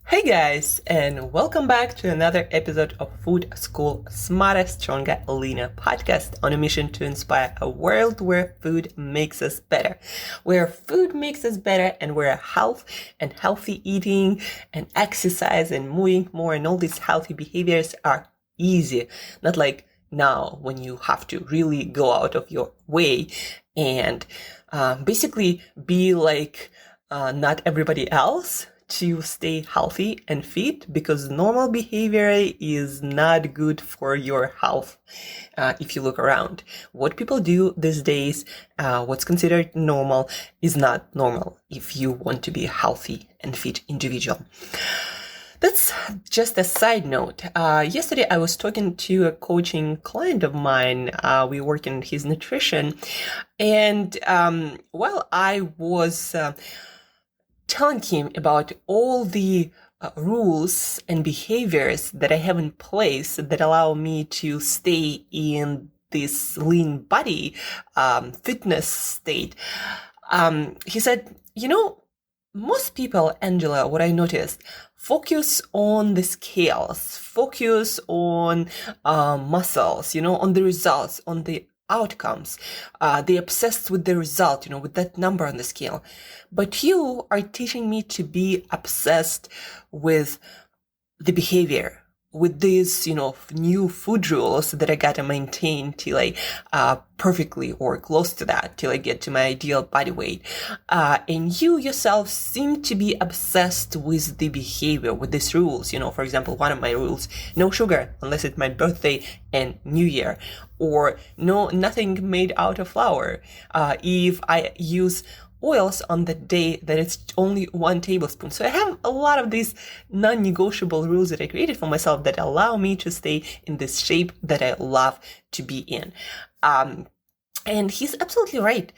Hey guys, and welcome back to another episode of Food School Smarter, Stronger, Leaner podcast on a mission to inspire a world where food makes us better. Where food makes us better and where health and healthy eating and exercise and moving more and all these healthy behaviors are easy. Not like now when you have to really go out of your way and basically be like not everybody else to stay healthy and fit, because normal behavior is not good for your health. If you look around, what people do these days, what's considered normal is not normal if you want to be a healthy and fit individual. That's just a side note. Yesterday I was talking to a coaching client of mine. We work in his nutrition, and I was telling him about all the rules and behaviors that I have in place that allow me to stay in this lean body fitness state. He said, most people, Angela, what I noticed, focus on the scales, focus on muscles, on the results, on the outcomes. They obsessed with the result, with that number on the scale. But you are teaching me to be obsessed with the behavior, with these, new food rules that I gotta maintain till I perfectly or close to that, till I get to my ideal body weight. And you yourself seem to be obsessed with the behavior, with these rules. For example, one of my rules, no sugar unless it's my birthday and New Year, or nothing made out of flour. If I use oils on the day that it's only 1 tablespoon. So I have a lot of these non-negotiable rules that I created for myself that allow me to stay in this shape that I love to be in. And he's absolutely right.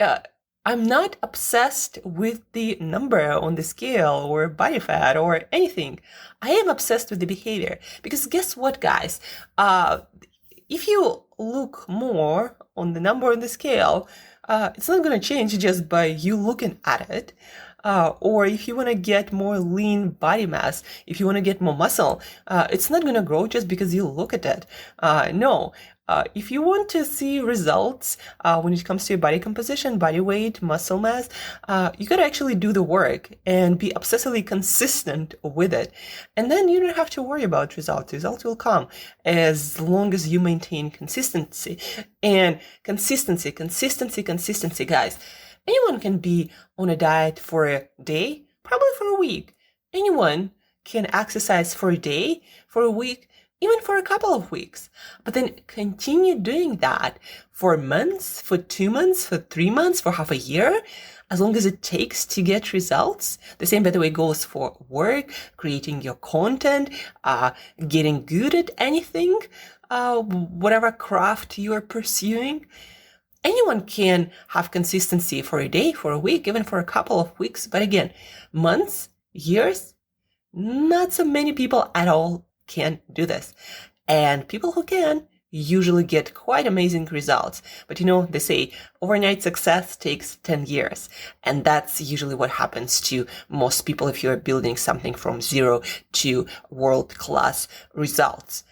I'm not obsessed with the number on the scale or body fat or anything. I am obsessed with the behavior, because guess what, guys? If you look more on the number on the scale, it's not going to change just by you looking at it. Or if you want to get more lean body mass, if you want to get more muscle, it's not going to grow just because you look at it. No. If you want to see results when it comes to your body composition, body weight, muscle mass, you got to actually do the work and be obsessively consistent with it. And then you don't have to worry about results. Results will come as long as you maintain consistency. And consistency, guys. Anyone can be on a diet for a day, probably for a week. Anyone can exercise for a day, for a week, even for a couple of weeks, but then continue doing that for months, for 2 months, for 3 months, for half a year, as long as it takes to get results. The same, by the way, goes for work, creating your content, getting good at anything, whatever craft you are pursuing. Anyone can have consistency for a day, for a week, even for a couple of weeks. But again, months, years, not so many people at all can do this. And people who can usually get quite amazing results. But they say overnight success takes 10 years. And that's usually what happens to most people if you're building something from zero to world-class results.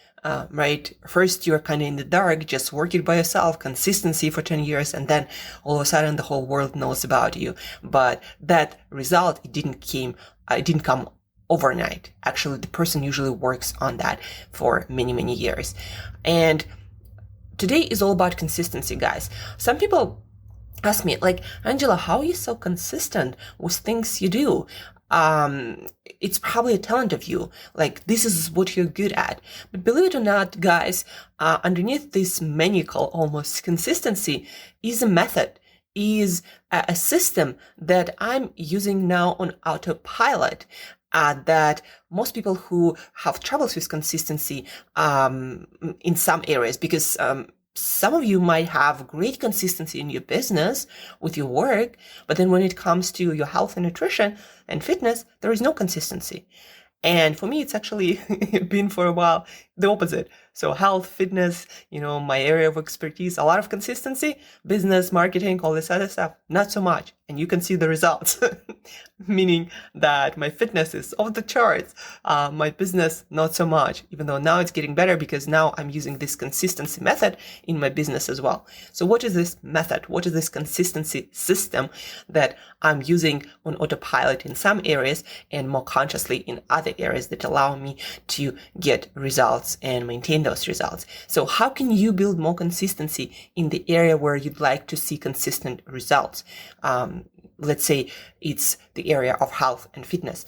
Right? First, you're kind of in the dark, just working by yourself, consistency for 10 years, and then all of a sudden the whole world knows about you. But that result, it didn't come overnight. Actually, the person usually works on that for many, many years. And today is all about consistency, guys. Some people ask me, Angela, how are you so consistent with things you do? It's probably a talent of you. This is what you're good at. But believe it or not, guys, underneath this maniacal almost consistency is a method, is a system that I'm using now on autopilot. That most people who have troubles with consistency in some areas, because some of you might have great consistency in your business with your work, but then when it comes to your health and nutrition and fitness, there is no consistency. And for me, it's actually been for a while the opposite. So health, fitness, my area of expertise, a lot of consistency, business, marketing, all this other stuff, not so much. And you can see the results, meaning that my fitness is off the charts, my business, not so much, even though now it's getting better because now I'm using this consistency method in my business as well. So what is this method? What is this consistency system that I'm using on autopilot in some areas and more consciously in other areas that allow me to get results and maintain those results? So how can you build more consistency in the area where you'd like to see consistent results? Let's say it's the area of health and fitness.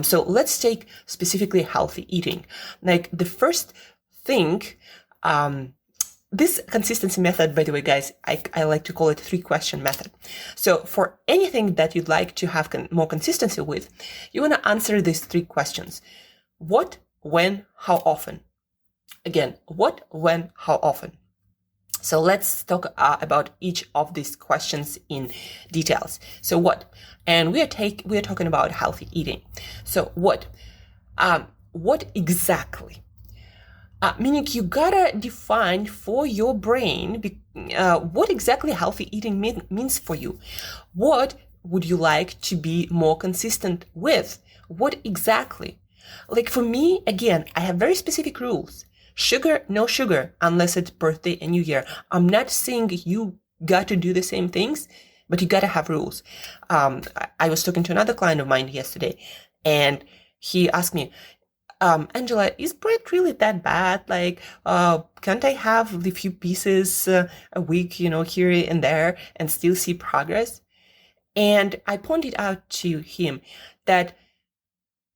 So let's take specifically healthy eating. Like the first thing, this consistency method, by the way, guys, I like to call it 3-question method. So for anything that you'd like to have more consistency with, you want to answer these 3 questions. What, when, how often? Again, what, when, how often? So let's talk about each of these questions in details. So what? And we are talking about healthy eating. So what? What exactly? Meaning you gotta define for your brain what exactly healthy eating means for you. What would you like to be more consistent with? What exactly? Like for me, again, I have very specific rules. Sugar, no sugar, unless it's birthday and New Year. I'm not saying you got to do the same things, but you got to have rules. I was talking to another client of mine yesterday, and he asked me, Angela, is bread really that bad? Like, can't I have a few pieces a week, here and there and still see progress? And I pointed out to him that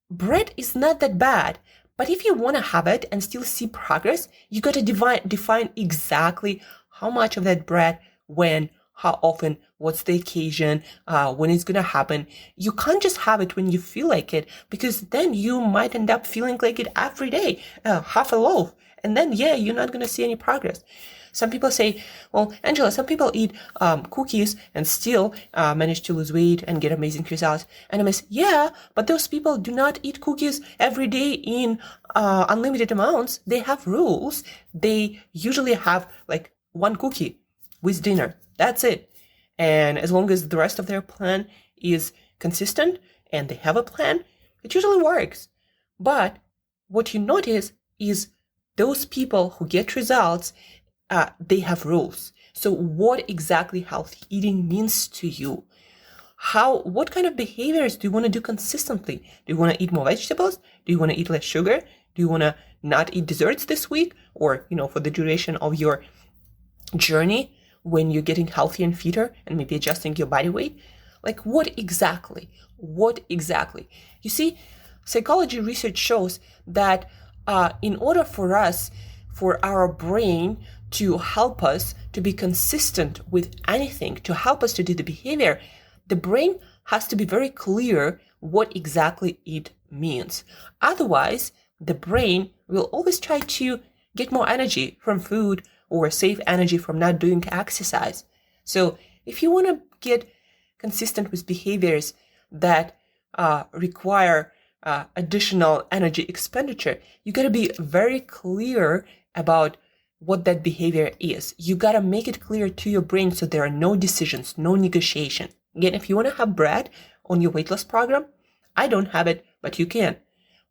bread is not that bad. But if you want to have it and still see progress, you got to define exactly how much of that bread, when, how often, what's the occasion, when it's going to happen. You can't just have it when you feel like it, because then you might end up feeling like it every day, half a loaf. And then, you're not going to see any progress. Some people say, well, Angela, some people eat cookies and still manage to lose weight and get amazing results. And I'm like, but those people do not eat cookies every day in unlimited amounts. They have rules. They usually have like 1 cookie with dinner. That's it. And as long as the rest of their plan is consistent and they have a plan, it usually works. But what you notice is those people who get results, they have rules. So what exactly healthy eating means to you? What kind of behaviors do you want to do consistently? Do you want to eat more vegetables? Do you want to eat less sugar? Do you want to not eat desserts this week? Or, for the duration of your journey when you're getting healthier and fitter and maybe adjusting your body weight? Like what exactly? What exactly? You see, psychology research shows that in order for our brain to help us to be consistent with anything, to help us to do the behavior, the brain has to be very clear what exactly it means. Otherwise, the brain will always try to get more energy from food or save energy from not doing exercise. So if you want to get consistent with behaviors that require additional energy expenditure, you got to be very clear about what that behavior is. You got to make it clear to your brain so there are no decisions, no negotiation. Again, if you want to have bread on your weight loss program, I don't have it, but you can.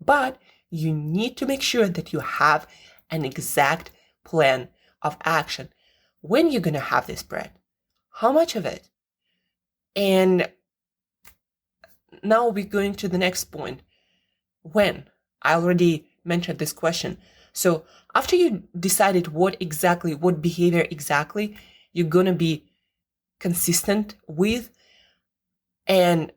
But you need to make sure that you have an exact plan of action. When you're going to have this bread, how much of it? And now we're going to the next point. When? I already mentioned this question. So after you decided what behavior exactly you're going to be consistent with and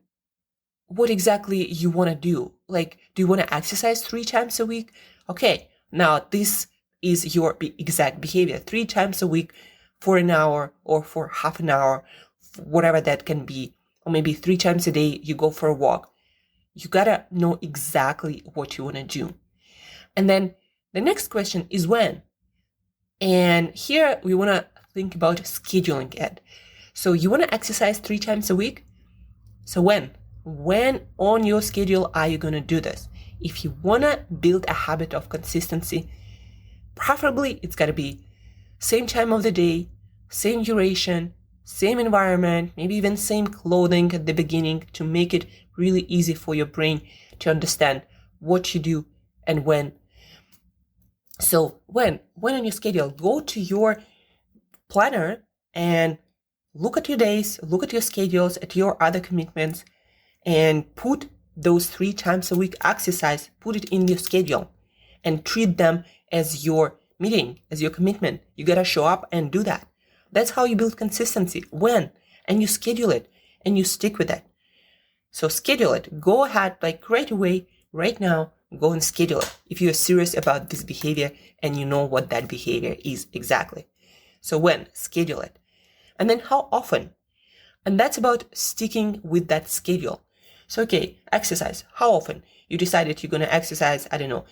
what exactly you want to do. Like, do you want to exercise 3 times a week? Okay, now this is your exact behavior. 3 times a week for an hour or for half an hour, whatever that can be. Or maybe 3 times a day you go for a walk. You gotta know exactly what you want to do. And then the next question is when. And here we want to think about scheduling it. So you want to exercise 3 times a week? So when? When on your schedule are you going to do this? If you want to build a habit of consistency, Preferably, it's got to be same time of the day, same duration, same environment, maybe even same clothing at the beginning to make it really easy for your brain to understand what you do and when. So when on your schedule, go to your planner and look at your days, look at your schedules, at your other commitments, and put those 3 times a week exercise, put it in your schedule and treat them as your meeting, as your commitment. You gotta show up and do that. That's how you build consistency. When? And you schedule it and you stick with it. So schedule it. Go ahead, like right away, right now, go and schedule it if you're serious about this behavior and you know what that behavior is exactly. So when? Schedule it. And then how often? And that's about sticking with that schedule. So, okay, exercise. How often? You decided you're going to exercise, I don't know,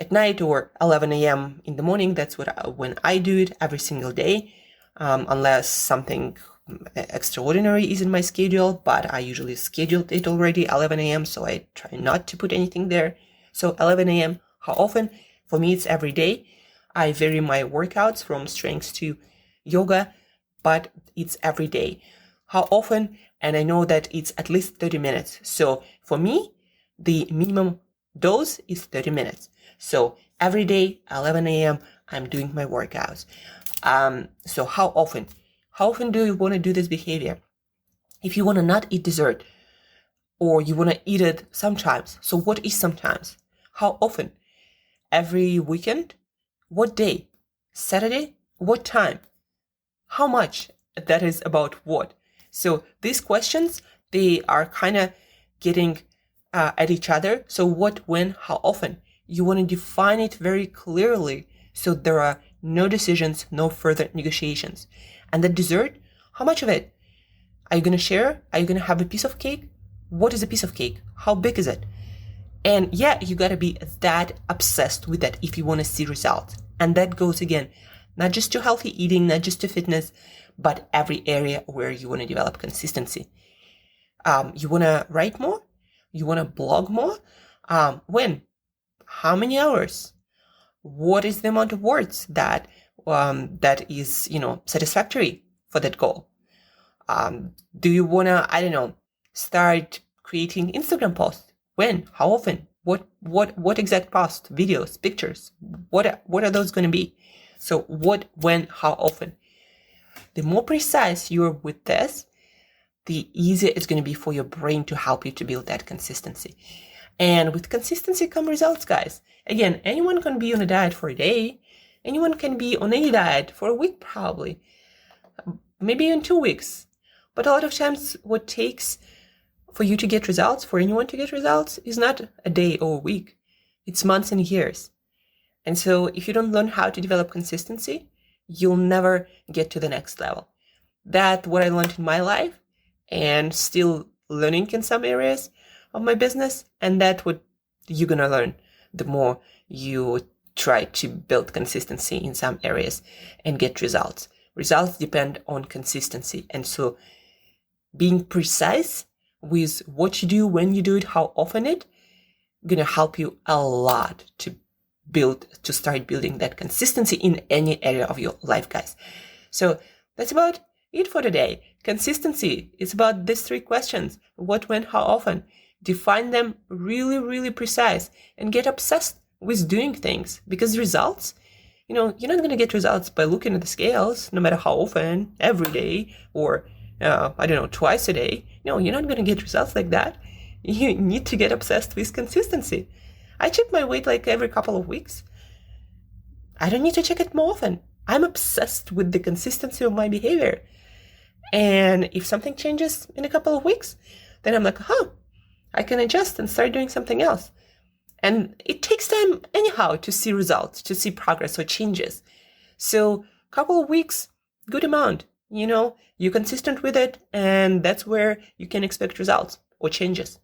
at night or 11 a.m. in the morning. That's when I do it every single day, unless something extraordinary is in my schedule, but I usually scheduled it already 11 a.m. So I try not to put anything there. So 11 a.m. How often? For me, it's every day. I vary my workouts from strength to yoga, but it's every day. How often? And I know that it's at least 30 minutes. So for me, the minimum dose is 30 minutes. So every day, 11 a.m., I'm doing my workouts. So how often? How often do you want to do this behavior? If you want to not eat dessert, or you want to eat it sometimes. So what is sometimes? How often? Every weekend? What day? Saturday? What time? How much? That is about what? So these questions, they are kind of getting at each other. So what, when, how often? You want to define it very clearly so there are no decisions, no further negotiations. And the dessert, how much of it? Are you going to share? Are you going to have a piece of cake? What is a piece of cake? How big is it? And yeah, you got to be that obsessed with that if you want to see results. And that goes again, not just to healthy eating, not just to fitness, but every area where you want to develop consistency. You want to write more? You want to blog more? When? How many hours? What is the amount of words that is, satisfactory for that goal? Do you want to, I don't know, start creating Instagram posts? When? How often? What exact posts, videos, pictures? What are those going to be? So what, when, how often? The more precise you're with this, the easier it's going to be for your brain to help you to build that consistency. And with consistency come results, guys. Again, anyone can be on a diet for a day. Anyone can be on any diet for a week, probably. Maybe in 2 weeks. But a lot of times what takes for you to get results, for anyone to get results, is not a day or a week. It's months and years. And so if you don't learn how to develop consistency, you'll never get to the next level. That's what I learned in my life and still learning in some areas of my business. And that's what you're going to learn the more you try to build consistency in some areas and get results. Results depend on consistency. And so being precise with what you do, when you do it, how often it, going to help you a lot to start building that consistency in any area of your life, guys. So that's about it for today. Consistency is about these 3 questions: what, when, how often. Define them really, really precise and get obsessed with doing things, because results, you're not going to get results by looking at the scales, no matter how often, every day, or twice a day. No, you're not going to get results like that. You need to get obsessed with consistency. I check my weight like every couple of weeks. I don't need to check it more often. I'm obsessed with the consistency of my behavior. And if something changes in a couple of weeks, then I'm like, I can adjust and start doing something else. And it takes time anyhow to see results, to see progress or changes. So a couple of weeks, good amount. You're consistent with it, and that's where you can expect results or changes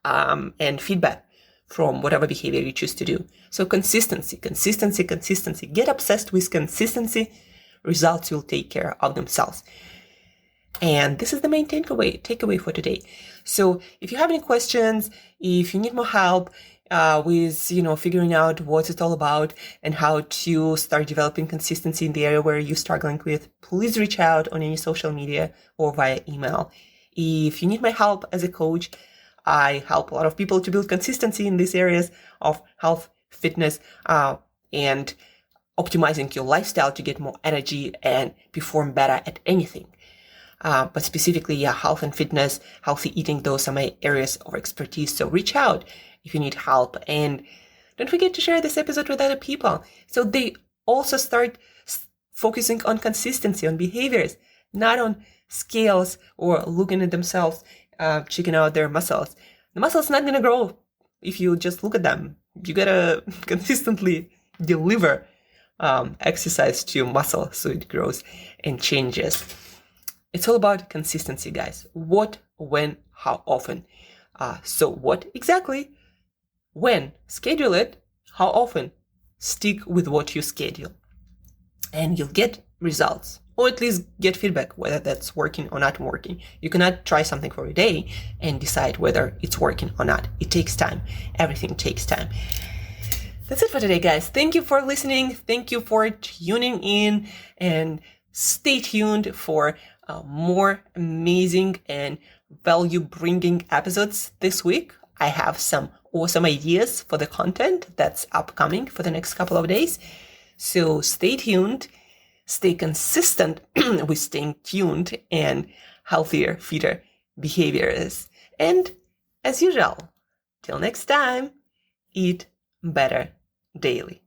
and feedback from whatever behavior you choose to do. So consistency. Get obsessed with consistency. Results will take care of themselves. And this is the main takeaway for today. So if you have any questions, if you need more help, with, figuring out what it's all about and how to start developing consistency in the area where you're struggling with, please reach out on any social media or via email. If you need my help as a coach, I help a lot of people to build consistency in these areas of health, fitness, and optimizing your lifestyle to get more energy and perform better at anything. But specifically, health and fitness, healthy eating, those are my areas of expertise. So reach out if you need help. And don't forget to share this episode with other people so they also start focusing on consistency, on behaviors, not on scales or looking at themselves, checking out their muscles. The muscle's not going to grow if you just look at them. You got to consistently deliver exercise to your muscle so it grows and changes. It's all about consistency, guys. What, when, how often. So what exactly? When? Schedule it. How often? Stick with what you schedule. And you'll get results. Or at least get feedback, whether that's working or not working. You cannot try something for a day and decide whether it's working or not. It takes time. Everything takes time. That's it for today, guys. Thank you for listening. Thank you for tuning in. And stay tuned for more amazing and value-bringing episodes this week. I have some awesome ideas for the content that's upcoming for the next couple of days. So stay tuned, stay consistent with staying tuned and healthier, fitter behaviors. And as usual, till next time, eat better daily.